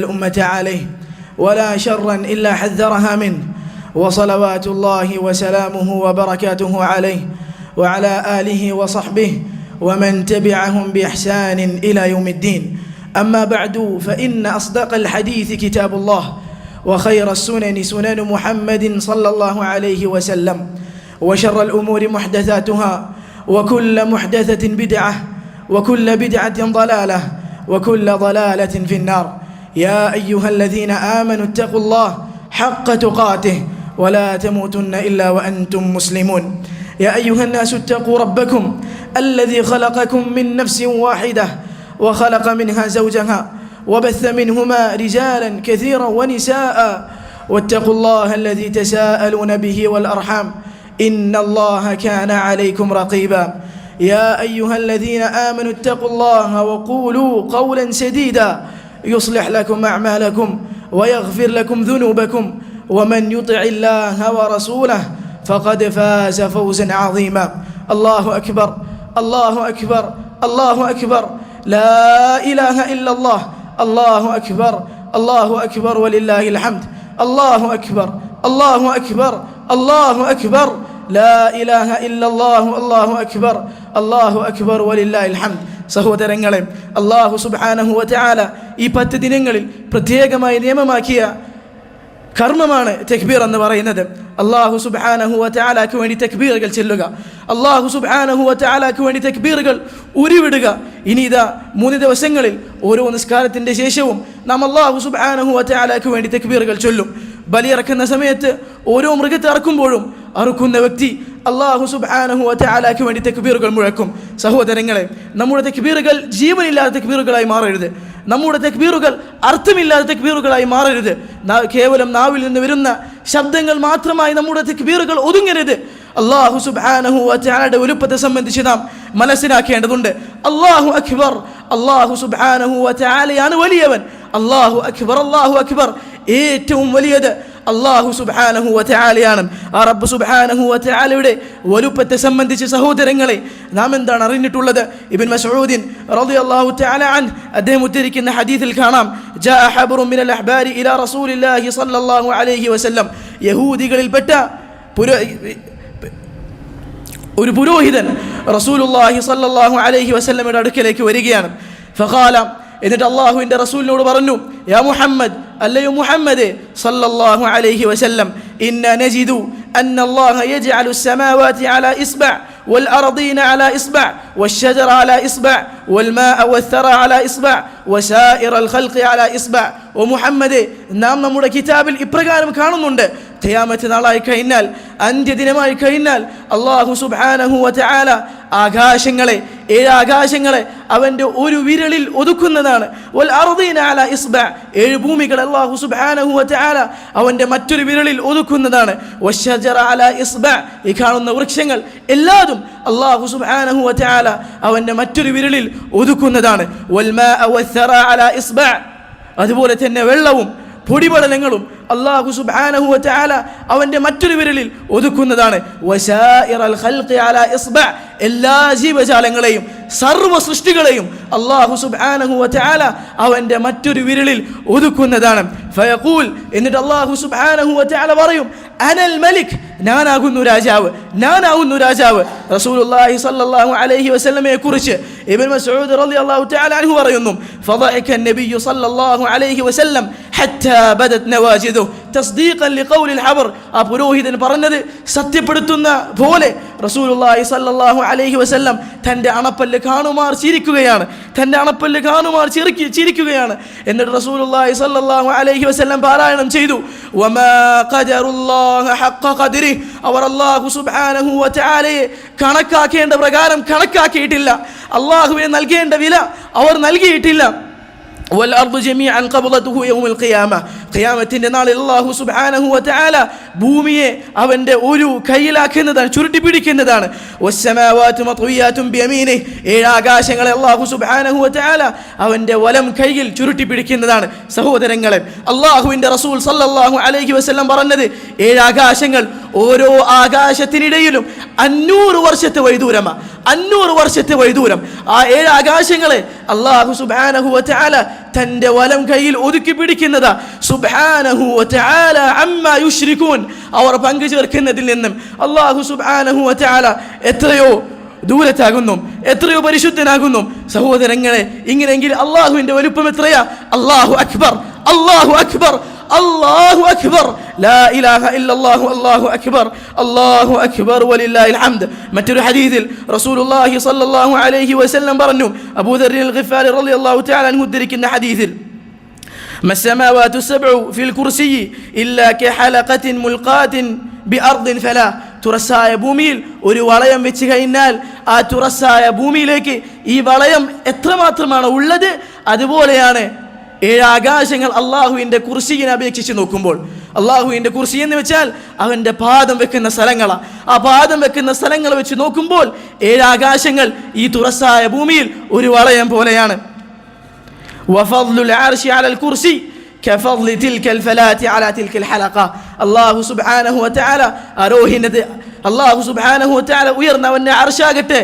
الأمة عليه ولا شرا إلا حذرها منه، وصلوات الله وسلامه وبركاته عليه وعلى آله وصحبه ومن تبعهم بإحسان إلى يوم الدين. أما بعد، فإن أصدق الحديث كتاب الله، وخير السنن سنن محمد صلى الله عليه وسلم، وشر الأمور محدثاتها، وكل محدثة بدعة، وكل بدعة ضلالة، وكل ضلالة في النار. يا أيها الذين آمنوا اتقوا الله حق تقاته ولا تموتن إلا وأنتم مسلمون. يا أيها الناس اتقوا ربكم الذي خلقكم من نفس واحدة وخلق منها زوجها وبث منهما رجالا كثيرا ونساء، واتقوا الله الذي تساءلون به والأرحام إن الله كان عليكم رقيبا. يا أيها الذين آمنوا اتقوا الله وقولوا قولا سديدا يصلح لكم أعمالكم ويغفر لكم ذنوبكم، ومن يطع الله ورسوله فقد فاز فوزا عظيما. الله أكبر، الله أكبر، الله أكبر، لا إله إلا الله، الله أكبر، الله أكبر ولله الحمد. الله أكبر، الله أكبر، الله أكبر، لا إله إلا الله، الله أكبر، الله أكبر ولله الحمد. സഹോദരങ്ങളെ, അല്ലാഹു സുബ്ഹാനഹു വ തആല ഈ 10 ദിനങ്ങളിൽ പ്രത്യേകമായി നിയമമാക്കിയ കർമ്മമാണ് തക്ബീർ എന്ന് പറയുന്നത്. അല്ലാഹു സുബ്ഹാനഹു വ തആലക്ക് വേണ്ടി തക്ബീറുകൾ ചൊല്ലുക, അല്ലാഹു സുബ്ഹാനഹു വ തആലക്ക് വേണ്ടി തക്ബീറുകൾ ഉരുവിടുക. ഇനി ഇതാ 3 ദിവസങ്ങളിൽ ഓരോ നിസ്കാരത്തിൻ്റെ ശേഷവും നാം അല്ലാഹു സുബ്ഹാനഹു വ തആലക്ക് വേണ്ടി തക്ബീറുകൾ ചൊല്ലും. ബലിയിറക്കുന്ന സമയത്ത് ഓരോ മൃഗത്തെ അറുക്കുമ്പോഴും അറുക്കുന്ന വ്യക്തി അല്ലാഹു സുബ്ഹാനഹു വ തആലക്ക് വേണ്ടി തക്ബീറുകൾ മുഴക്കും. സഹോദരങ്ങളെ, നമ്മുടെ തക്ബീറുകൾ ജീവനില്ലാത്ത തക്ബീറുകളായി മാറരുത്. നമ്മുടെ തക്ബീറുകൾ അർത്ഥമില്ലാത്ത തക്ബീറുകളായി മാറരുത്. കേവലം നാവിൽ നിന്ന് വരുന്ന ശബ്ദങ്ങൾ മാത്രമായി നമ്മുടെ തക്ബീറുകൾ ഒതുങ്ങരുത്. അല്ലാഹു സുബ്ഹാനഹു വ തആലയുടെ വലുപ്പത്തെ സംബന്ധിച്ച് നാം മനസ്സിലാക്കേണ്ടതുണ്ട്. അല്ലാഹു അക്ബർ, അല്ലാഹു സുബ്ഹാനഹു വ തആലയാണ് വലിയവൻ. അല്ലാഹു അക്ബർ, അല്ലാഹു അക്ബർ, ഏറ്റവും വലിയത് അല്ലാഹു സുബ്ഹാനഹു വ തആലയാണ്. ആ റബ്ബ് സുബ്ഹാനഹു വ തആലയുടെ വലുപ്പത്തെ സംബന്ധിച്ച് സഹോദരങ്ങളെ നാം എന്താണ് അറിഞ്ഞിട്ടുള്ളത്? ഇബ്നു മസ്ഊദ് റളിയല്ലാഹു തആല അൻഹു അദ്ദേഹം ഉദ്ധരിക്കുന്ന ഹദീസിൽ കാണാം, ജാഅ ഹബ്റുൻ മിനൽ അഹ്ബാരി ഇലാ റസൂലില്ലാഹി സ്വല്ലല്ലാഹു അലൈഹി വസല്ലം, യഹൂദികളിൽപ്പെട്ട ഒരു പുരോഹിതൻ റസൂലുള്ളാഹി സ്വല്ലല്ലാഹു അലൈഹി വസല്ലമയുടെ അടുക്കലേക്ക് വരികയാണ്. ഫഖാല, എന്നിട്ട് അല്ലാഹുവിൻ്റെ റസൂലിനോട് പറഞ്ഞു, യാ മുഹമ്മദ്, അല്ലയോ മുഹമ്മദേ സല്ലല്ലാഹു അലൈഹി വസല്ലം, ഇന്ന നജിദു അന്ന അല്ലാഹ യജ്അലു السماوات على إصبع والأرضين على إصبع والشجر على إصبع والماء والثرى على إصبع وسائر الخلق على إصبع. ഓ മുഹമ്മദേ, നാം നമ്മുടെ കിതാബിൽ ഇപ്രകാരം കാണുന്നുണ്ട്, ഖിയാമത്ത് നാളായി കഴിഞ്ഞാൽ, അന്ത്യദിനമായി കഴിഞ്ഞാൽ അല്ലാഹു സുബ്ഹാനഹു വ തആല ആകാശങ്ങളെ, 7 ആകാശങ്ങളെ അവൻ്റെ ഒരു വിരലിൽ ഒതുക്കുന്നതാണ്. വൽ അർദീന അലാ ഇസ്ബഅ, 7 ഭൂമികൾ അല്ലാഹു സുബ്ഹാനഹു വ തആല അവൻ്റെ മറ്റൊരു വിരലിൽ ഒതുക്കുന്നതാണ്. വശജറ അലാ ഇസ്ബഅ, ഈ കാണുന്ന വൃക്ഷങ്ങൾ എല്ലാതും അല്ലാഹു സുബ്ഹാനഹു വ തആല അവൻ്റെ മറ്റൊരു വിരലിൽ ഒതുക്കുന്നതാണ്. വൽ മാഅ വസ്സറ അലാ ഇസ്ബഅ, അതുപോലെ തന്നെ വെള്ളവും പൊടിപടലങ്ങളും അല്ലാഹു സുബ്ഹാനഹു വ തആല അവൻ്റെ മറ്റൊരു വിരലിൽ ഒതുക്കുന്നതാണ്. വസായിറൽ ഖൽഖി അലാ ഇസ്ബഅ, എല്ലാ ജീവജാലങ്ങളെയും സർവ്വ സൃഷ്ടികളെയും അല്ലാഹു സുബ്ഹാനഹു വ തആല അവൻ്റെ മറ്റൊരു വിരലിൽ ഒതുക്കുന്നതാണ്. ഫയഖൂൽ, എന്നിട്ട് അല്ലാഹു സുബ്ഹാനഹു വ തആല പറയും, അനൽ മലിക്, ഞാനാകുന്നു രാജാവ്, ഞാനാകുന്നു രാജാവ്. റസൂലുള്ളാഹി സ്വല്ലല്ലാഹു അലൈഹി വസല്ലമയെ കുറിച്ച് ഇബ്നു മസ്ഊദ് റളിയല്ലാഹു തആല അൻഹു പറയുന്നു, ഫദഅക നബിയ്യു സ്വല്ലല്ലാഹു അലൈഹി വസല്ലം ഹത്താ ബദത് നവാജിദു തസ്ദീഖൻ ലിഖൗലിൽ ഹബർ. ആ പുരോഹിതൻ പറഞ്ഞത് സത്യപ്പെടുത്തുന്ന പോലെ റസൂലുള്ളാഹി സ്വല്ലല്ലാഹു അലൈഹി വസല്ലം തൻ്റെ അണപ്പല്ല് കാണുമാർ ചിരിക്കുകയാണ്, തൻ്റെ അണപ്പല്ല് കാണുമാർ ചിരിക്കുകയാണ്. എന്നിട്ട് റസൂലുള്ളാഹി സ്വല്ലല്ലാഹു അലൈഹി വസല്ലം പാരായണം ചെയ്തു, വമാ ഖദറുല്ലാഹ ഹഖ ഖദ്രി, അവർ അല്ലാഹു സുബ്ഹാനഹു വ തആലയെ കണക്കാക്കേണ്ട പ്രകാരം കണക്കാക്കിയിട്ടില്ല, അല്ലാഹുവിനെ നൽകേണ്ട വില അവർ നൽകിയിട്ടില്ല. والأرض جميعا قبضته يوم القيامة, ഖിയാമത്തിന്റെ നാളിൽ അല്ലാഹു സുബ്ഹാനഹു വ തആല ഭൂമിയെ അവന്റെ ഒരു കയ്യിലാക്കുന്നതാണ്, ചുരുട്ടി പിടിക്കുന്നതാണ്. വസ്സമാവാതു മത്വിയാതുൻ ബിയമീനിഹി, 7 ആകാശങ്ങളെ അല്ലാഹു സുബ്ഹാനഹു വ തആല അവന്റെ വലം കൈയിൽ ചുരുട്ടി പിടിക്കുന്നതാണ്. സഹോദരങ്ങളെ, അല്ലാഹുവിന്റെ റസൂൽ സല്ലല്ലാഹു അലൈഹി വസല്ലം പറഞ്ഞത് 7 ആകാശങ്ങൾ, ഓരോ ആകാശത്തിനിടയിലും 500 വർഷത്തെ വൈദൂരമാണ്. 500 വർഷത്തെ വഴിദൂരം. ആ 7 ആകാശങ്ങളെ അല്ലാഹു സുബ്ഹാനഹു വ തആല തന്റെ വലം കയ്യിൽ ഒതുക്കി പിടിക്കുന്നതാ. സുബ്ഹാനഹു വ തആല അമ്മാ യുശ്രികൂൻ, അവർ പങ്കു ചേർക്കുന്നതിൽ നിന്നും അല്ലാഹു സുബ്ഹാനഹു വ തആല എത്രയോ ദൂരത്താകുന്നു, എത്രയോ പരിശുദ്ധനാകുന്നു. സഹോദരങ്ങളെ, ഇങ്ങനെയെങ്കിൽ അള്ളാഹുവിന്റെ വലുപ്പം എത്രയാ! അല്ലാഹു അക്ബർ, അല്ലാഹു അക്ബർ, അല്ലാഹു അക്ബർ, ലാ ഇലാഹ ഇല്ലല്ലാഹു, അല്ലാഹു അക്ബർ, അല്ലാഹു അക്ബർ വലില്ലാഹിൽ ഹംദ്. മറ്റൊരു ഹദീസിൽ റസൂലുള്ളാഹി സ്വല്ലല്ലാഹു അലൈഹി വസല്ലം പറഞ്ഞു, അബൂ ദർറിൽ ഗിഫാരി റളിയല്ലാഹു തആല അൻഹു ഉദ്ധരിക്കുന്ന ഹദീസിൽ, മസ്സമാവാതു സബ്ഉ ഫിൽ കുർസിയി ഇല്ലാ കഹലഖത്തിൻ മുൽഖാത്തിൻ ബിഅർദിൻ ഫലാ. തുറസായ ഭൂമിയിൽ ഒരു വളയം വെച്ച് കഴിഞ്ഞാൽ ആ തുറസായ ഭൂമിയിലേക്ക് ഈ വളയം എത്രമാത്രമാണ് ഉള്ളത്, അതുപോലെയാണ് 7 ആകാശങ്ങൾ അള്ളാഹുവിൻ്റെ കുർസിയെ അപേക്ഷിച്ച് നോക്കുമ്പോൾ. അള്ളാഹുവിൻ്റെ കുർസി എന്ന് വെച്ചാൽ അവൻ്റെ പാദം വെക്കുന്ന സ്ഥലങ്ങളാണ്. ആ പാദം വെക്കുന്ന സ്ഥലങ്ങൾ വെച്ച് നോക്കുമ്പോൾ 7 ആകാശങ്ങൾ ഈ തുറസായ ഭൂമിയിൽ ഒരു വളയം പോലെയാണ്. വഫദ്ലുൽ അർശി അലൽ കുർസി കഫദ്ലി തിൽകൽ ഫലാത്തി അലാ തിൽകൽ ഹലഖ. അല്ലാഹു സുബ്ഹാനഹു വ തആല ആരോഹിനത്, അല്ലാഹു സുബ്ഹാനഹു വ തആല ഉയർന്നവന്റെ അർശാകട്ടെ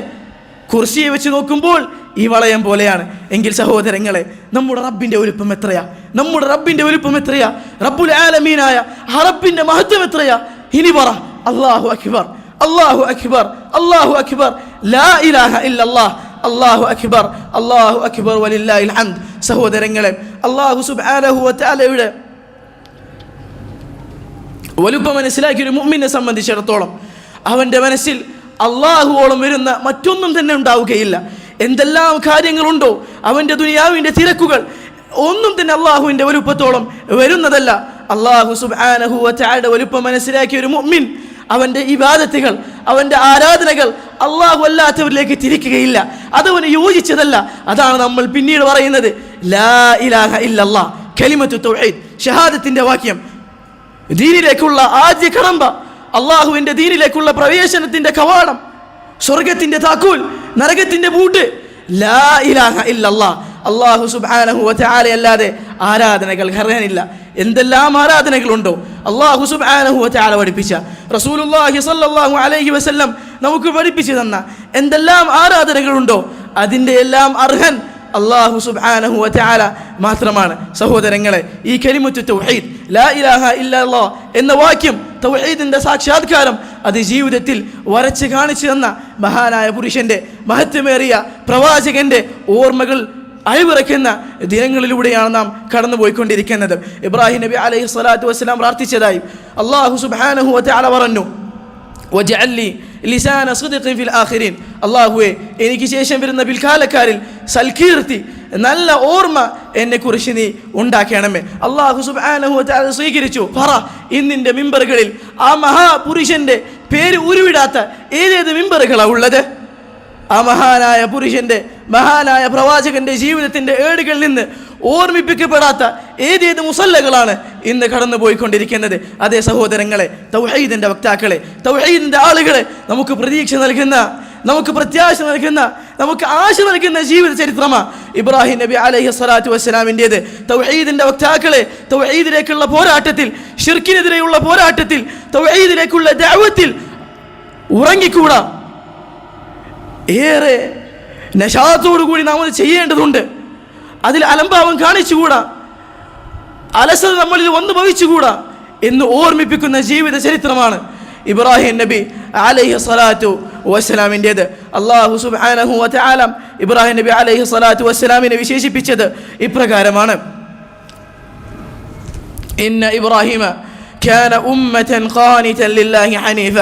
കുർസിയെ വെച്ച് നോക്കുമ്പോൾ ഈ വളയം പോലെയാണ്. എങ്കിൽ സഹോദരങ്ങളെ, നമ്മുടെ റബ്ബിന്റെ വലുപ്പം എത്രയാ! നമ്മുടെ റബ്ബിന്റെ വലുപ്പം എത്രയാ! റബ്ബുൽ ആലമീനായ ആ റബ്ബിന്റെ മഹത്വം എത്രയാ! ഇനി പറ, അല്ലാഹു അക്ബർ, അല്ലാഹു അക്ബർ, അല്ലാഹു അക്ബർ, ലാ ഇലാഹ ഇല്ലല്ലാഹ്, അല്ലാഹു അക്ബർ, അല്ലാഹു അക്ബർ വലില്ലാഹിൽ ഹംദ്. സഹോദരങ്ങളെ, അല്ലാഹു സുബ്ഹാനഹു വ തആലയുടെ വലുപ്പം മനസ്സിലാക്കിയ ഒരു മുഅ്മിനെ സംബന്ധിച്ചിടത്തോളം അവൻ്റെ മനസ്സിൽ അള്ളാഹുവോളം വരുന്ന മറ്റൊന്നും തന്നെ ഉണ്ടാവുകയില്ല. എന്തെല്ലാം കാര്യങ്ങളുണ്ടോ അവൻ്റെ ദുനിയാവിൻ്റെ തിരക്കുകൾ ഒന്നും തന്നെ അള്ളാഹുവിൻ്റെ വലുപ്പത്തോളം വരുന്നതല്ല. അള്ളാഹു സുബ്ഹാനഹു വ തആലയുടെ വലുപ്പം മനസ്സിലാക്കിയ ഒരു മുഅ്മിൻ അവൻ്റെ ഇബാദത്തുകൾ, അവൻ്റെ ആരാധനകൾ അള്ളാഹു അല്ലാത്തവരിലേക്ക് തിരിക്കുകയില്ല. അതവന് യോജിച്ചതല്ല. അതാണ് നമ്മൾ പിന്നീട് പറയുന്നത് ലാ ഇലാഹ ഇല്ലല്ലാഹ്, കലിമത്തു തൗഹീദ്, ഷഹാദത്തിന്റെ വാക്യം. ദീനിലേക്കുള്ള ആദ്യ കടമ്പ, അള്ളാഹുവിൻ്റെ ദീനിലേക്കുള്ള പ്രവേശനത്തിന്റെ കവാടം, സ്വർഗത്തിന്റെ താക്കോൽ, നരകത്തിന്റെ പൂട്ട്, ലാ ഇലാഹ ഇല്ലല്ലാഹ്. അല്ലാഹു സുബ്ഹാനഹു വ തആല അല്ലാതെ ആരാധനകൾ അർഹനില്ല. എന്തെല്ലാം ആരാധനകളുണ്ടോ അല്ലാഹു സുബ്ഹാനഹു വ തആല പഠിപ്പിച്ച, റസൂലുള്ളാഹി സ്വല്ലല്ലാഹു അലൈഹി വസല്ലം നമുക്ക് പഠിപ്പിച്ചു തന്ന എന്തെല്ലാം ആരാധനകളുണ്ടോ അതിൻ്റെ എല്ലാം അർഹൻ അല്ലാഹു സുബ്ഹാനഹു വ തആല മാത്രമാണ്. സഹോദരങ്ങളെ, ഈ കലിമത്തു തൗഹീദ്, ലാ ഇലാഹ ഇല്ലല്ലാഹ് എന്ന വാക്യം, തൗഹീദിന്റെ സാക്ഷാത്കാരം, അത് ജീവിതത്തിൽ വരച്ച് കാണിച്ചു തന്ന മഹാനായ പുരുഷന്റെ, മഹത്വമേറിയ പ്രവാചകന്റെ ഓർമ്മകൾ അയവിറക്കുന്ന ദിനങ്ങളിലൂടെയാണ് നാം കടന്നുപോയിക്കൊണ്ടിരിക്കുന്നത്. ഇബ്രാഹിം നബി അലൈഹി സ്വലാത്തു വസ്സലാം പ്രാർത്ഥിച്ചതായി അല്ലാഹു സുബ്ഹാനഹു വ തആല പറഞ്ഞു, വജഅൽ ലി ലിസാന സിദ്ഖിൻ ഫിൽ ആഖിരീൻ. അല്ലാഹുവേ, എനിക്ക് ശേഷം വരുന്ന പിൽക്കാലക്കാരിൽ സൽകീർത്തി, നല്ല ഓർമ്മ എന്നെക്കുറിച്ച് നീ ഉണ്ടാക്കണമേ. അല്ലാഹു സുബ്ഹാനഹു വ തആല സ്വീകരിച്ചു. പറ, ഇന്നിൻ്റെ മിമ്പറുകളിൽ ആ മഹാപുരുഷന്റെ പേര് ഉരുവിടാത്ത ഏതേത് മിമ്പറുകളാണ് ഉള്ളത്? ആ മഹാനായ പുരുഷന്റെ, മഹാനായ പ്രവാചകന്റെ ജീവിതത്തിന്റെ ഏടുകളിൽ നിന്ന് ഓർമ്മിപ്പിക്കപ്പെടാത്ത ഏതേത് മുസല്ലകളാണ് ഇന്ന് കടന്നു പോയിക്കൊണ്ടിരിക്കുന്നത്? അതേ സഹോദരങ്ങളെ, തൗഹീദിന്റെ വക്താക്കളെ, തൗഹീദിന്റെ ആളുകളെ, നമുക്ക് പ്രതീക്ഷ നൽകുന്ന, നമുക്ക് പ്രത്യാശ നൽകുന്ന, നമുക്ക് ആശ നൽകുന്ന ജീവിത ചരിത്രമാണ് ഇബ്രാഹിം നബി അലൈഹി സ്വലാത്തു വസ്സലാമിൻ്റേത്. തൗഹീദിന്റെ വക്താക്കളെ, തൗഹീദിലേക്കുള്ള പോരാട്ടത്തിൽ, ശിർക്കിനെതിരെയുള്ള പോരാട്ടത്തിൽ, തൗഹീദിലേക്കുള്ള ദഅവത്തിൽ ഉറങ്ങിക്കൂടാ. ഏറെ നശാത്തോടു കൂടി നാം അത് ചെയ്യേണ്ടതുണ്ട്. അതിൽ അലംഭാവം കാണിച്ചുകൂടാ, അലസത നമ്മളിൽ വന്നു ഭവിച്ചുകൂടാ എന്ന് ഓർമ്മിപ്പിക്കുന്ന ജീവിത ചരിത്രമാണ് ഇബ്രാഹിം നബി അലൈഹി സ്വലാത്തു വസ്സലാമിൻ്റേത്. അല്ലാഹു സുബ്ഹാനഹു വ തആല ഇബ്രാഹിം നബി അലൈഹി സ്വലാത്തു വസ്സലാമിനെ വിശേഷിപ്പിച്ചത് ഇപ്രകാരമാണ്, ഇന്ന ഇബ്രാഹിമ കാന ഉമ്മതൻ ഖാനിതൻ ലില്ലാഹി ഹനീഫ.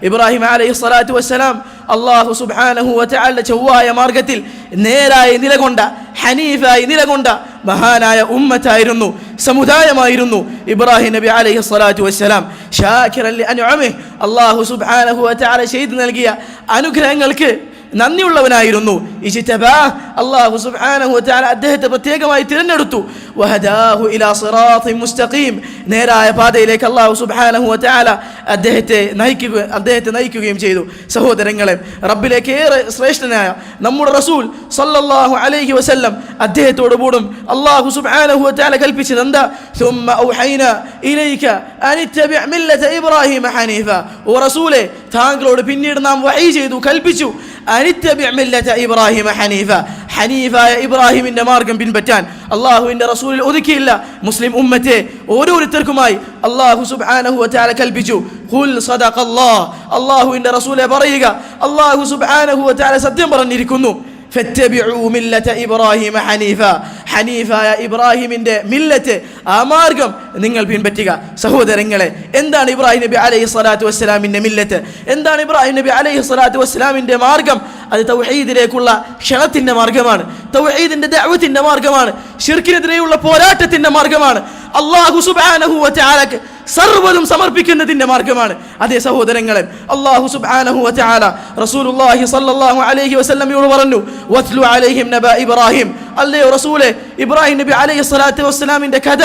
ഇബ്രാഹിം അലൈഹി സ്വലാത്തു വസ്സലാം അല്ലാഹു സുബ്ഹാനഹു വ തആല ചൊവ്വായ മാർഗത്തിൽ നേരായി നിലകൊണ്ട, ഹനീഫായി നിലകൊണ്ട മഹാനായ ഉമ്മത്തായിരുന്നു, സമുദായമായിരുന്നു ഇബ്രാഹിം നബി അലൈഹി സ്വലാത്തു വസ്സലാം. ഷാകിറൻ ലിഅൻഉമിഹി, അല്ലാഹു സുബ്ഹാനഹു വ തആല ചെയ്തു നൽകിയ അനുഗ്രഹങ്ങൾക്ക് നന്ദിയുള്ളവനായിരുന്നു. അല്ലാഹു സുബ്ഹാനഹു വ തആല അദ്ദേഹത്തെ പ്രത്യേകമായി തിരഞ്ഞെടുത്തു. വഹദാഹു ഇലാ സിറാത്തിൻ മുസ്തഖീം, നേരായ പാതയിലേക്ക് അല്ലാഹു സുബ്ഹാനഹു വ തആല അദ്ദേഹത്തെ നയിക്കുകയും ചെയ്തു. സഹോദരങ്ങളെ, റബ്ബിലേക്ക് ഏറെ ശ്രേഷ്ഠനായ നമ്മുടെ റസൂൽ സല്ലല്ലാഹു അലൈഹി വസല്ലം അദ്ദേഹത്തോട് കൂടും അല്ലാഹു സുബ്ഹാനഹു വ തആല കൽപ്പിച്ചത് എന്താ? ثم أوحينا إليك أن اتبع ملة إبراهيم حنيفا. ഓ റസൂലേ, താങ്കളോട് പിന്നീട് നാം വഹീ ചെയ്തു, കൽപ്പിച്ചു, അനിത്തബിഅ മില്ലത ഇബ്രാഹിമ ഹനീഫ, ഹനീഫായ ഇബ്രാഹിമിന്റെ മാർഗം പിൻപറ്റാൻ അള്ളാഹുവിന്റെ റസൂലിൽ ഒതുക്കിയില്ല. മുസ്ലിം ഉമ്മത്തെ ഓരോരുത്തർക്കുമായി അള്ളാഹു സുബ്ഹാനഹു വ തആല കൽപ്പിച്ചു, ഖുൽ സദഖല്ലാഹ്, അള്ളാഹുവിന്റെ റസൂലെ പറയുക, അള്ളാഹു സുബ്ഹാനഹു വ തആല സത്യം പറഞ്ഞിരിക്കുന്നു. ഫത്തബിഉ മില്ലത ഇബ്രാഹിമ ഹനീഫ, ഹനീഫായ ഇബ്രാഹിമിന്റെ മില്ലത്ത്, ആ മാർഗം നിങ്ങൾ പിൻപറ്റുക. സഹോദരങ്ങളെ, എന്താണ് ഇബ്രാഹിം നബി അലൈഹി സ്വലാത്തു വസ്സലാമിന്റെ മില്ലത്ത്? എന്താണ് ഇബ്രാഹിം നബി അലൈഹി സ്വലാത്തു വസ്സലാമിന്റെ മാർഗം? അത് തൗഹീദിലേക്കുള്ള ക്ഷണത്തിന്റെ മാർഗമാണ്, തൗഹീദിന്റെ ദഅവത്തിന്റെ മാർഗമാണ്, ശിർക്കിനെതിരെയുള്ള പോരാട്ടത്തിന്റെ മാർഗമാണ്, അല്ലാഹു സുബ്ഹാനഹു വ തആലക്ക് സർവ്വതും സമർപ്പിക്കുന്നതിന്റെ മാർഗമാണ്. അതേ സഹോദരങ്ങളെ, അല്ലാഹു സുബ്ഹാനഹു വ തആല റസൂലുള്ളാഹി സ്വല്ലല്ലാഹു അലൈഹി വസല്ലമയോട് പറഞ്ഞു, വത്ലു അലൈഹിം നബ ഇബ്രാഹിം, അല്ലയോ റസൂലേ, ഇബ്രാഹിം നബി അലൈഹി സ്വലാത്തു വസ്സലാമിന്റെ കഥ,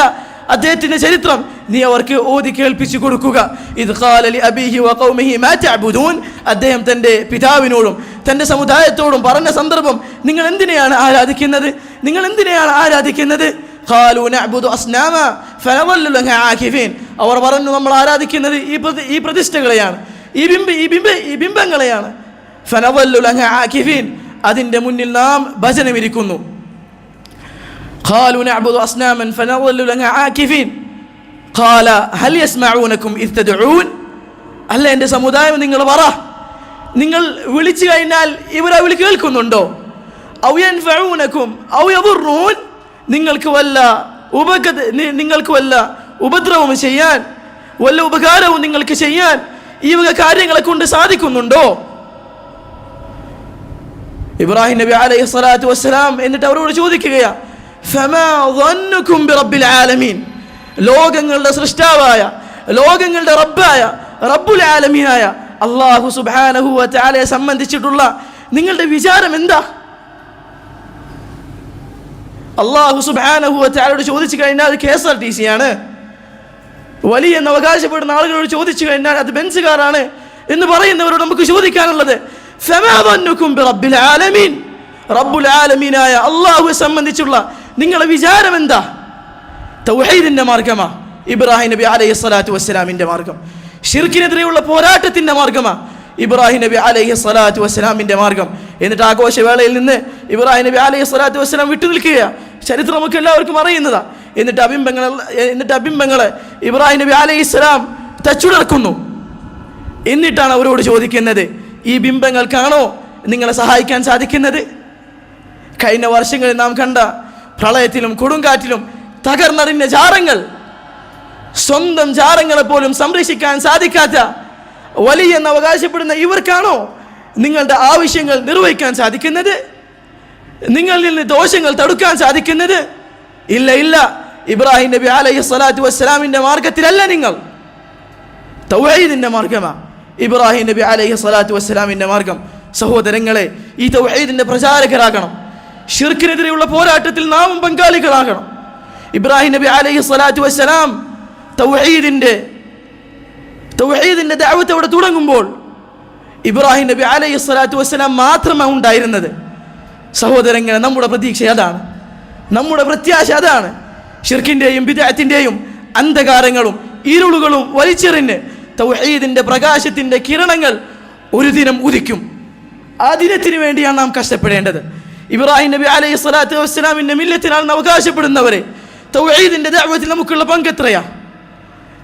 അദ്ദേഹത്തിന്റെ ചരിത്രം നീ അവർക്ക് ഓതി കേൾപ്പിച്ചു കൊടുക്കുക. ഇദ് ഖാല ലി അബീഹി വ ഖൗമിഹി മാ തഅബുദൂൻ, അദ്ദേഹം തന്റെ പിതാവിനോടും തന്റെ സമുദായത്തോടും പറഞ്ഞ സന്ദർഭം, നിങ്ങൾ എന്തിനെയാണ് ആരാധിക്കുന്നത്? നിങ്ങൾ എന്തിനെയാണ് ആരാധിക്കുന്നത്? ഖാലൂ നഅബുദു അസ്നാമ ഫനളല്ലു ലഹാ ആകിഫീൻ, അവർ പറഞ്ഞു, നമ്മൾ ആരാധിക്കുന്നത് ഈ പ്രതിഷ്ഠകളെയാണ്, ഈ ബിംബങ്ങളെയാണ്. ഫനളല്ലു ലഹാ ആകിഫീൻ, അതിന്റെ മുന്നിൽ നാം ഭജനമിരിക്കുന്നു. ഖാലൂ നഅബുദു അസ്നാമൻ ഫനളല്ലു ലഹാ ആകിഫീൻ ഖാല ഹൽ യസ്മഊനകും ഇദ് തദ്ഊൻ, അല്ല എൻ്റെ സമുദായം, നിങ്ങൾ പറ, നിങ്ങൾ വിളിച്ചു കഴിഞ്ഞാൽ ഇവർ വിളി കേൾക്കുന്നുണ്ടോ? ഔ യൻഫഊനകും ഔ യദുറൂൻ, നിങ്ങൾക്ക് വല്ല ഉപദ്രവം ചെയ്യാൻ, വല്ല ഉപകാരവും നിങ്ങൾക്ക് ചെയ്യാൻ ഈ വക കാര്യങ്ങളെ കൊണ്ട് സാധിക്കുന്നുണ്ടോ? ഇബ്രാഹിം നബി അലൈഹി സ്വലാത്തു വസ്സലാം എന്നിട്ട് അവരോട് ചോദിക്കുകയാ, ഫമാ ظنكم برب العالمين, ലോകങ്ങളുടെ സൃഷ്ടാവായ, ലോകങ്ങളുടെ റബ്ബായ, റബ്ബുൽ ആലമീനായ അല്ലാഹു സുബ്ഹാനഹു വ തആലയെ സംബന്ധിച്ചിട്ടുള്ള നിങ്ങളുടെ വിചാരം എന്താ? അല്ലാഹു സുബ്ഹാനഹു വ തആലയോട് ചോദിച്ചു കഴിഞ്ഞാൽ അത് KSRTC ആണ്, വലിയ എന്ന് അവകാശപ്പെടുന്ന ആളുകളോട് ചോദിച്ചു കഴിഞ്ഞാൽ അത് ബെൻസുകാരാണ് എന്ന് പറയുന്നവരോട് നമുക്ക് ചോദിക്കാനുള്ളത്, ഫമാ ظنكم برب العالمين, റബ്ബുൽ ആലമീനായ അല്ലാഹുവെ സംബന്ധിച്ചുള്ള നിങ്ങളുടെ വിചാരം എന്താ? തൗഹീദിന്റെ മാർഗമാ ഇബ്രാഹിം നബി അലൈഹി സ്വലാത്തു വസ്സലാമിന്റെ മാർഗം, ശിർക്കിനെതിരെയുള്ള പോരാട്ടത്തിന്റെ മാർഗമാ ഇബ്രാഹിം നബി അലൈഹി സ്വലാത്തു വസ്സലാമിന്റെ മാർഗം. എന്നിട്ട് ആഘോഷവേളയിൽ നിന്ന് ഇബ്രാഹിം നബി അലൈഹി സ്വലാത്തു വസ്സലാം വിട്ടുനിൽക്കുകയാണ്. ചരിത്രം നമുക്ക് എല്ലാവർക്കും അറിയുന്നതാ. എന്നിട്ട് അബിംബങ്ങളെ ഇബ്രാഹിം നബി അലൈഹി സ്വലാം തച്ചുടർക്കുന്നു. എന്നിട്ടാണ് അവരോട് ചോദിക്കുന്നത്, ഈ ബിംബങ്ങൾക്കാണോ നിങ്ങളെ സഹായിക്കാൻ സാധിക്കുന്നത്? കഴിഞ്ഞ വർഷങ്ങളിൽ നാം കണ്ട പ്രളയത്തിലും കൊടുങ്കാറ്റിലും തകർന്നടിഞ്ഞ ജാറങ്ങൾ, സ്വന്തം ജാറങ്ങളെ പോലും സംരക്ഷിക്കാൻ സാധിക്കാത്ത വലിയ എന്ന് അവകാശപ്പെടുന്ന ഇവർക്കാണോ നിങ്ങളുടെ ആവശ്യങ്ങൾ നിർവഹിക്കാൻ സാധിക്കുന്നത്? നിങ്ങളിൽ നിന്ന് ദോഷങ്ങൾ തടുക്കാൻ സാധിക്കുന്നത്? ഇല്ല, ഇല്ല. ഇബ്രാഹിം നബി അലൈഹി സ്വലാത്തു വസ്സലാമിന്റെ മാർഗത്തിലല്ല നിങ്ങൾ. തൗഹീദിന്റെ മാർഗമാണ് ഇബ്രാഹിം നബി അലൈഹി സ്വലാത്തു വസ്സലാമിന്റെ മാർഗം. സഹോദരങ്ങളെ, ഈ തൗഹീദിന്റെ പ്രചാരകരാകണം. ശിർക്കിനെതിരെയുള്ള പോരാട്ടത്തിൽ നാമും പങ്കാളികളാകണം. ഇബ്രാഹിം നബി അലൈഹി സ്വലാത്തു വസ്സലാം തൗഹീദിന്റെ ദഅവത്ത് അവിടെ തുടങ്ങുമ്പോൾ ഇബ്രാഹിം നബി അലൈഹി സ്വലാത്തു വസ്സലാം മാത്രമാണ് ഉണ്ടായിരുന്നത്. സഹോദരങ്ങളെ, നമ്മുടെ പ്രതീക്ഷ അതാണ്, നമ്മുടെ പ്രത്യാശ അതാണ്. ശിർക്കിന്റെയും ബിദ്അത്തിന്റെയും അന്ധകാരങ്ങളും ഇരുളുകളും വലിച്ചെറിഞ്ഞ് തൗഹീദിന്റെ പ്രകാശത്തിന്റെ കിരണങ്ങൾ ഒരു ദിനം ഉദിക്കും. ആ ദിനത്തിന് വേണ്ടിയാണ് നാം കഷ്ടപ്പെടേണ്ടത്. ഇബ്രാഹിം നബി അലൈഹി സ്വലാത്തു വസ്സലാമിന്റെ മില്ലത്തിനാണ് അവകാശപ്പെടുന്നവരെ തൗഹീദിന്റെ ദഅവത്തിൽ നമുക്കുള്ള പങ്കെത്രയാ?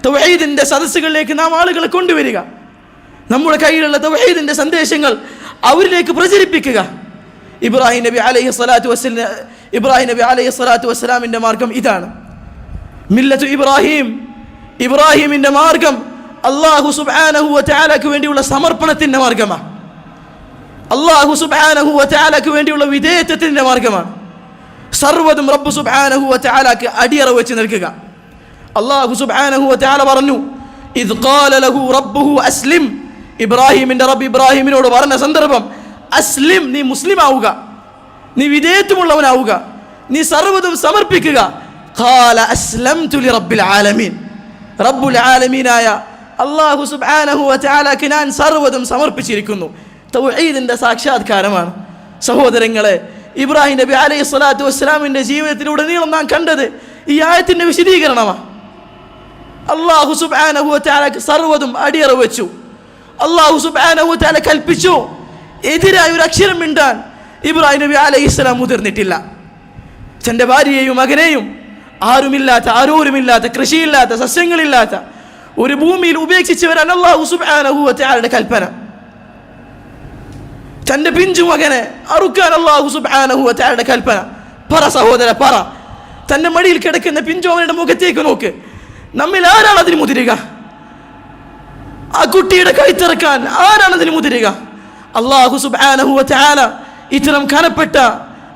തൗഹീദിന്റെ സദസ്സുകളിലേക്ക് നാം ആളുകളെ കൊണ്ടുവരിക, നമ്മുടെ കയ്യിലുള്ള തൗഹീദിന്റെ സന്ദേശങ്ങൾ അവരിലേക്ക് പ്രചരിപ്പിക്കുക. ഇബ്രാഹിം നബി അലൈഹി സ്വലാത്തു വസ്സലാമിന്റെ മാർഗം ഇതാണ്. മില്ലത്തു ഇബ്രാഹിം, ഇബ്രാഹിമിന്റെ മാർഗം അല്ലാഹു സുബ്ഹാനഹു വ തആലക്ക് വേണ്ടിയുള്ള സമർപ്പണത്തിന്റെ മാർഗമാണ്. അല്ലാഹു സുബ്ഹാനഹു വ തആലക്ക് വേണ്ടിയുള്ള വിധേയത്വത്തിന്റെ മാർഗമാണ്. സർവ്വതും റബ്ബ് സുബ്ഹാനഹു വ തആലക്ക് അടിയറ വെച്ച് നിൽക്കുക. അല്ലാഹു സുബ്ഹാനഹു വ തആല പറഞ്ഞു, ഇദ് ഖാല ലഹു റബ്ബുഹു അസ്ലിം, ഇബ്രാഹിമിന്റെ റബ്ബ് ഇബ്രാഹിമിനോട് പറഞ്ഞ സന്ദർഭം, അസ്ലിം, നീ മുസ്ലിം ആവുക, നീ വിധേയത്വമുള്ളവനാവുക, നീ സർവ്വതും സമർപ്പിക്കുക. ഖാല അസ്ലംതു ലിറബ്ബിൽ ആലമീൻ, റബ്ബുൽ ആലമീനായ അല്ലാഹു സുബ്ഹാനഹു വ തആലക്ക് ഞാൻ സർവ്വതും സമർപ്പിച്ചിരിക്കുന്നു. തൗഹീദിന്റെ സാക്ഷാത്കാരമാണ്. സഹോദരങ്ങളെ, ഇബ്രാഹിം നബി അലൈഹി സ്വലാത്തു വസ്സലാമിന്റെ ജീവിതത്തിലുടനീളം നാം കണ്ടത് ഈ ആയത്തിന്റെ വിശദീകരണമാണ്. അല്ലാഹു സുബ്ഹാനഹു വ തആലക്ക് സർവ്വതും അടിയറ വെച്ചു. അല്ലാഹു സുബ്ഹാനഹു വ തആല കൽപ്പിച്ചു, എതിരായി ഒരു അക്ഷരം മിണ്ടാൻ ഇബ്രാഹിം നബി അലൈഹിസ്സലാം മുതിർന്നിട്ടില്ല. തൻ്റെ ഭാര്യയെയും മകനെയും ആരോരുമില്ലാത്ത കൃഷിയില്ലാത്ത സസ്യങ്ങളില്ലാത്ത ഒരു ഭൂമിയിൽ ഉപേക്ഷിച്ച് വരാൻ അല്ലാഹു സുബ്ഹാനഹു വ തആലയുടെ കൽപ്പന. തൻ്റെ പിഞ്ചു മകനെ അറുക്കാൻ അല്ലാഹു സുബ്ഹാനഹു വ തആലയുടെ കൽപ്പന. പറ സഹോദര, പറ. തൻ്റെ മടിയിൽ കിടക്കുന്ന പിഞ്ചോമനയുടെ മുഖത്തേക്ക് നോക്ക്. നമ്മിൽ ആരാണ് അതിന് മുതിരുക? ആ കുട്ടിയുടെ കൈത്തിറക്കാൻ ആരാണ് അതിന് മുതിരുക? അല്ലാഹു സുബ്ഹാനഹു വ തആല ഇത്തരം കനപ്പെട്ട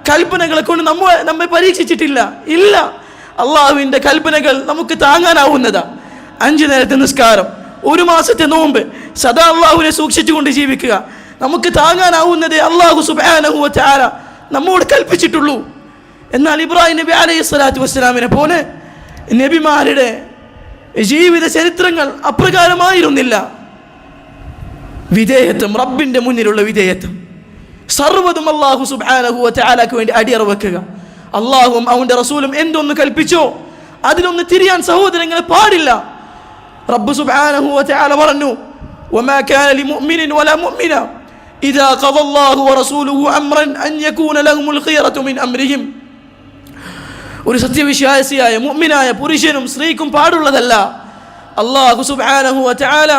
കൽപ്പനകളെ കൊണ്ട് നമ്മെ പരീക്ഷിച്ചിട്ടില്ല. ഇല്ല, അള്ളാഹുവിൻ്റെ കൽപ്പനകൾ നമുക്ക് താങ്ങാനാവുന്നതാ. 5 നേരത്തെ നിസ്കാരം, 1 മാസത്തെ നോമ്പ്, സദാ അള്ളാഹുവിനെ സൂക്ഷിച്ചുകൊണ്ട് ജീവിക്കുക, നമുക്ക് താങ്ങാനാവുന്നതേ അല്ലാഹു സുബ്ഹാനഹു വ തആല നമ്മോട് കൽപ്പിച്ചിട്ടുള്ളൂ. എന്നാൽ ഇബ്രാഹിം നബി അലൈഹി സ്വലാത്തു വസ്സലാമിനെ പോലെ നബിമാരുടെ ജീവിത ചരിത്രങ്ങൾ അപ്രകാരമായിരുന്നില്ല. വിധേയത്വം, റബ്ബിൻ്റെ മുന്നിലുള്ള വിധേയത്വം, സർവ്വതും അല്ലാഹു സുബ്ഹാനഹു വ തആലക്ക് വേണ്ടി അടിയറ വെക്കുക. അള്ളാഹുവും അവൻ്റെ റസൂലും എന്തൊന്ന് കൽപ്പിച്ചോ അതിലൊന്ന് തിരിയാൻ സഹോദരങ്ങളെ പാടില്ല. റബ്ബ് സുബ്ഹാനഹു വ തആല പറഞ്ഞു, വമാ കാന ലിമുഅ്മിനിൻ വലാ മുഅ്മിന ഇദാ ഖദല്ലാഹു വറസൂലുഹു അംറൻ അൻ യകൂന ലഹുമുൽ ഖിയറതു മിൻ അംരിഹിം. ഒരു സത്യവിശ്വാസിയായ മുഅ്മിനായ പുരുഷനും സ്ത്രീക്കും പാടുള്ളതല്ല, അല്ലാഹു സുബ്ഹാനഹു വ തആല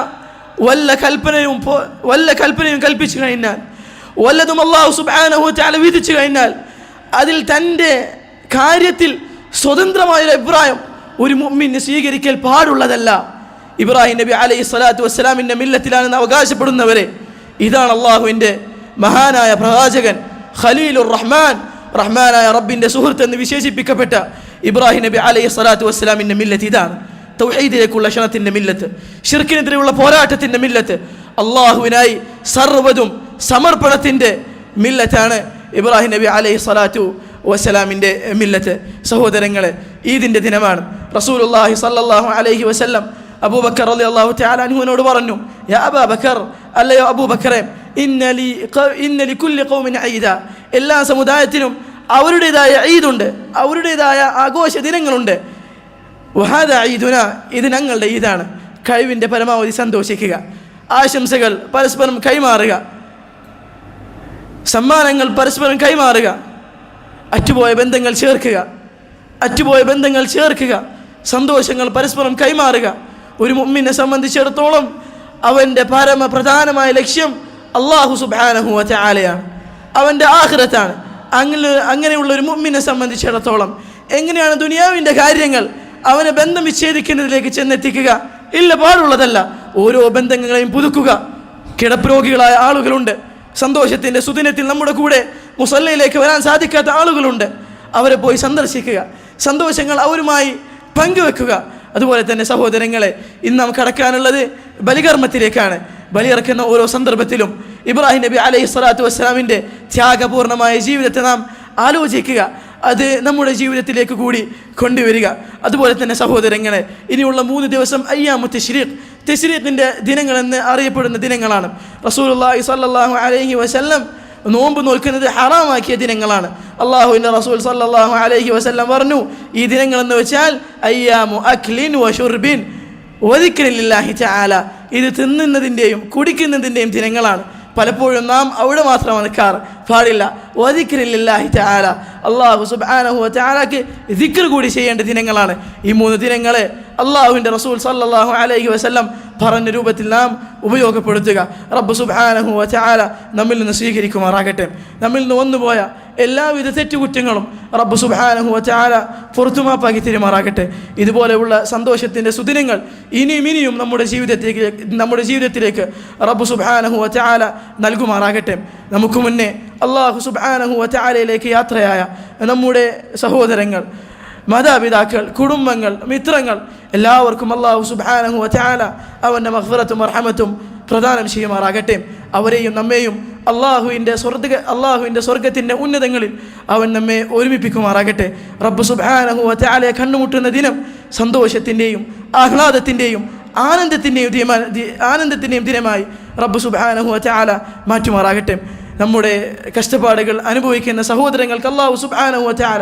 വല്ല കൽപ്പനയും കൽപ്പിച്ചു കഴിഞ്ഞാൽ, വല്ലതും അല്ലാഹു സുബ്ഹാനഹു വ തആല വിധിച്ചു കഴിഞ്ഞാൽ അതിൽ തൻ്റെ കാര്യത്തിൽ സ്വതന്ത്രമായൊരു അഭിപ്രായം ഒരു മുഅ്മിന് സ്വീകരിക്കൽ പാടുള്ളതല്ല. ഇബ്രാഹിം നബി അലൈഹി സ്വലാത്തു വസ്സലാമിൻ്റെ മില്ലത്തിലാണെന്ന് അവകാശപ്പെടുന്നവരെ ഇതാണ് അള്ളാഹുവിൻ്റെ മഹാനായ പ്രവാചകൻ ഖലീലുർ റഹ്മാൻ, റഹ്മാനായ റബ്ബിൻ്റെ സുഹൃത്ത് എന്ന് വിശേഷിപ്പിക്കപ്പെട്ട ഇബ്രാഹിം നബി അലൈഹി സ്വലാത്തു വസ്സലാമിൻ്റെ മില്ലത്ത് ഇതാണ്. തൗഹീദിലേക്കുള്ള ക്ഷണത്തിൻ്റെ മില്ലത്ത്, ശിർക്കിനെതിരെയുള്ള പോരാട്ടത്തിൻ്റെ മില്ലത്ത്, അള്ളാഹുവിനായി സർവ്വതും സമർപ്പണത്തിൻ്റെ മില്ലത്താണ് ഇബ്രാഹിം നബി അലൈഹി സ്വലാത്തു വസ്സലാമിൻ്റെ മില്ലത്ത്. സഹോദരങ്ങളെ, ഈദിൻ്റെ ദിനമാണ്. റസൂലുള്ളാഹി സ്വല്ലല്ലാഹു അലൈഹി വസല്ലം അബൂബക്കർ റളിയല്ലാഹു തആല അൻഹുവിനോട് പറഞ്ഞു, യാ അബൂബക്കർ, അല്ലയോ അബൂബക്കറെ, ഇന്ന ലികുല്ലി ഖൗമിൻ ഈദ, എല്ലാ സമുദായത്തിനും അവരുടേതായ ഈദുണ്ട്, അവരുടേതായ ആഘോഷ ദിനങ്ങളുണ്ട്. വഹാദാ ഈദുന, ഇത് ഞങ്ങളുടെ ഈദാണ്. കഴിവിൻ്റെ പരമാവധി സന്തോഷിക്കുക, ആശംസകൾ പരസ്പരം കൈമാറുക, സമ്മാനങ്ങൾ പരസ്പരം കൈമാറുക, അറ്റുപോയ ബന്ധങ്ങൾ ചേർക്കുക, സന്തോഷങ്ങൾ പരസ്പരം കൈമാറുക. ഒരു മുഅ്മിനെ സംബന്ധിച്ചിടത്തോളം അവൻ്റെ പരമപ്രധാനമായ ലക്ഷ്യം അല്ലാഹു സുബ്ഹാനഹു വ തആലയാണ്, അവൻ്റെ ആഖിറത്താണ്. അങ്ങനെയുള്ള ഒരു മുഅ്മിനെ സംബന്ധിച്ചിടത്തോളം എങ്ങനെയാണ് ദുനിയാവിൻ്റെ കാര്യങ്ങൾ അവനെ ബന്ധം വിച്ഛേദിക്കുന്നതിലേക്ക് ചെന്നെത്തിക്കുക? ഇല്ല, പാടുള്ളതല്ല. ഓരോ ബന്ധങ്ങളെയും പുതുക്കുക. കിടപ്പ് ആളുകളുണ്ട്, സന്തോഷത്തിൻ്റെ സുദിനത്തിൽ നമ്മുടെ കൂടെ മുസല്ലയിലേക്ക് വരാൻ സാധിക്കാത്ത ആളുകളുണ്ട്, അവരെ പോയി സന്ദർശിക്കുക, സന്തോഷങ്ങൾ അവരുമായി പങ്കുവെക്കുക. അതുപോലെ തന്നെ സഹോദരങ്ങളെ, ഇന്ന് നാം കടക്കാനുള്ളത് ബലികർമ്മത്തിലേക്കാണ്. ബലിയിറക്കുന്ന ഓരോ സന്ദർഭത്തിലും ഇബ്രാഹിം നബി അലൈഹി സ്വലാത്തു വസ്സലാമിൻ്റെ ത്യാഗപൂർണമായ ജീവിതത്തെ നാം ആലോചിക്കുക, അത് നമ്മുടെ ജീവിതത്തിലേക്ക് കൂടി കൊണ്ടുവരിക. അതുപോലെ തന്നെ സഹോദരങ്ങളെ, ഇനിയുള്ള 3 ദിവസം അയ്യാമു തശ്രീഖിൻ്റെ ദിനങ്ങളെന്ന് അറിയപ്പെടുന്ന ദിനങ്ങളാണ്. റസൂലുള്ളാഹി സ്വല്ലല്ലാഹു അലൈഹി വസല്ലം നോമ്പ് നോൽക്കുന്നത് ഹറാമാക്കിയ ദിനങ്ങളാണ്. അള്ളാഹുവിൻ്റെ റസൂൽ സല്ലല്ലാഹു അലൈഹി വസല്ലം പറഞ്ഞു, ഈ ദിനങ്ങളെന്ന് വെച്ചാൽ അയ്യാമു അക്ലിൻ വ ശുർബിൻ വ ദിക്രിലില്ലാഹി തആല, ഇത് തിന്നുന്നതിൻ്റെയും കുടിക്കുന്നതിൻ്റെയും ദിനങ്ങളാണ്. പലപ്പോഴും നാം അവിടെ മാത്രം നിൽക്കാറ്, പാടില്ല. വ ദിക്രിലില്ലാഹി തആല, അല്ലാഹു സുബ്ഹാനഹു വ തആലക്ക് ദിക്ർ കൂടി ചെയ്യേണ്ട ദിനങ്ങളാണ് ഈ 3 ദിനങ്ങളെ അള്ളാഹുവിൻ്റെ റസൂൽ സല്ലല്ലാഹു അലൈഹി വസല്ലം പറഞ്ഞ രൂപത്തിൽ നാം ഉപയോഗപ്പെടുത്തുക. റബ്ബ് സുബ്ഹാനഹു വ തആല നമ്മിൽ നിന്ന് സ്വീകരിക്കുമാറാകട്ടെ. നമ്മിൽ നിന്ന് വന്നുപോയ എല്ലാവിധ തെറ്റുകുറ്റങ്ങളും റബ്ബ് സുബ്ഹാനഹു വ തആല പുറത്തുമാപ്പാക്കി തരുമാറാകട്ടെ. ഇതുപോലെയുള്ള സന്തോഷത്തിൻ്റെ സുദിനങ്ങൾ ഇനിയും നമ്മുടെ ജീവിതത്തിലേക്ക് റബ്ബ് സുബ്ഹാനഹു വ തആല നൽകുമാറാകട്ടെ. നമുക്ക് മുന്നേ അല്ലാഹു സുബ്ഹാനഹു വ തആലയിലേക്ക് യാത്രയായ നമ്മുടെ സഹോദരങ്ങൾ, മാതാപിതാക്കൾ, കുടുംബങ്ങൾ, മിത്രങ്ങൾ, എല്ലാവർക്കും അല്ലാഹു സുബ്ഹാനഹു വ തആല അവൻ്റെ മഗ്ഫിറത്തും റഹ്മത്തും പ്രദാനം ചെയ്യുമാറാകട്ടെ. അവരെയും നമ്മെയും അള്ളാഹുവിൻ്റെ സ്വർഗത്തിൻ്റെ ഉന്നതങ്ങളിൽ അവൻ നമ്മെ ഒരുമിപ്പിക്കുമാറാകട്ടെ. റബ്ബ് സുബ്ഹാനഹു വ തആലയെ കണ്ടുമുട്ടുന്ന ദിനം സന്തോഷത്തിൻ്റെയും ആഹ്ലാദത്തിൻ്റെയും ആനന്ദത്തിൻ്റെയും ദിനമായി റബ്ബ് സുബ്ഹാനഹു വ തആല മാറ്റുമാറാകട്ടെ. നമ്മുടെ കഷ്ടപ്പാടുകൾ അനുഭവിക്കുന്ന സഹോദരങ്ങൾക്ക് അല്ലാഹു സുബ്ഹാനഹു വ തആല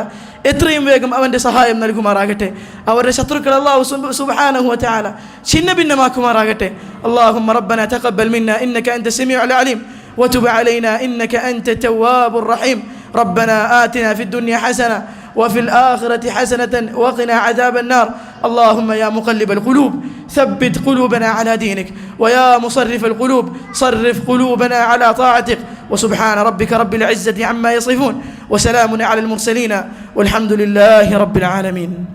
എത്രയും വേഗം അവൻ്റെ സഹായം നൽകുമാറാകട്ടെ. അവരുടെ ശത്രുക്കൾ അല്ലാഹു സുബ്ഹാനഹു വ തആല ഛിന്നഭിന്നമാക്കുമാറാകട്ടെ. അല്ലാഹുമ്മ റബ്ബനാ തഖബ്ബൽ മിന്നാ ഇന്നക അൻത സമീഉൽ അലീം وتب علينا إنك أنت التواب الرحيم. ربنا آتنا في الدنيا حسنة وفي الآخرة حسنة وقنا عذاب النار. اللهم يا مقلب القلوب ثبت قلوبنا على دينك، ويا مصرف القلوب صرف قلوبنا على طاعتك. وسبحان ربك رب العزة عما يصفون، وسلام على المرسلين، والحمد لله رب العالمين.